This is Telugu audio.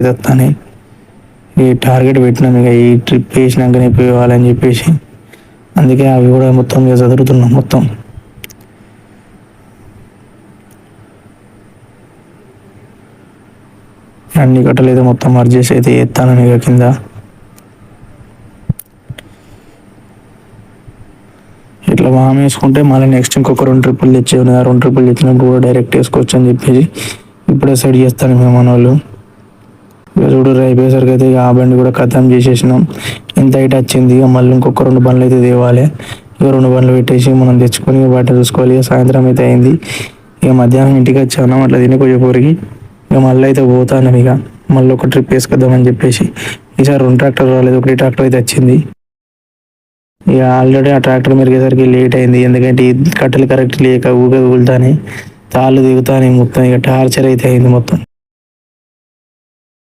ఇదొత్తని ఈ టార్గెట్ పెట్టినాం ఇక ఈ ట్రిప్ వేసినాకనే పోవాలని చెప్పేసి అందుకే అవి కూడా మొత్తం ఇక చదువుతున్నాం మొత్తం. అన్ని కట్టలేదు మొత్తం మర్జేసి అయితే ఎత్తాను ఇక కింద. ఇట్లా వామ్ వేసుకుంటే మళ్ళీ నెక్స్ట్ ఇంకొక 2 ట్రిప్పులు తెచ్చే ఉన్నాయి. ఆ 2 ట్రిప్పులు తెచ్చినప్పుడు కూడా డైరెక్ట్ వేసుకోవచ్చు అని చెప్పేసి ఇప్పుడే సెట్ చేస్తాను మేము మన వాళ్ళు. ఇక చూడు అయిపోయేసరికి అయితే ఇక ఆ బండి కూడా ఖతం చేసేసినాం. ఇంత హైట్ వచ్చింది. ఇక మళ్ళీ ఇంకొక 2 బండ్లు అయితే తేవాలి. ఇక 2 బండ్లు పెట్టేసి మనం తెచ్చుకొని బయట చూసుకోవాలి. ఇక సాయంత్రం అయితే అయింది. ఇక మధ్యాహ్నం ఇంటికి వచ్చాను అట్లా తిని కొంచెం ఊరికి. ఇక మళ్ళీ అయితే పోతాను ఇక మళ్ళీ ఒక ట్రిప్ వేసుకొద్దామని చెప్పేసి. ఈసారి 2 ట్రాక్టర్ రాలేదు, 1 ట్రాక్టర్ అయితే వచ్చింది. ఇక ఆల్రెడీ ఆ ట్రాక్టర్ మెరిగేసరికి లేట్ అయింది. ఎందుకంటే ఈ కట్టెలు కరెక్ట్ లేక ఊగే ఊగులుతానే తాళ్ళు దిగుతానే మొత్తం ఇక టార్చర్ అయితే అయింది మొత్తం.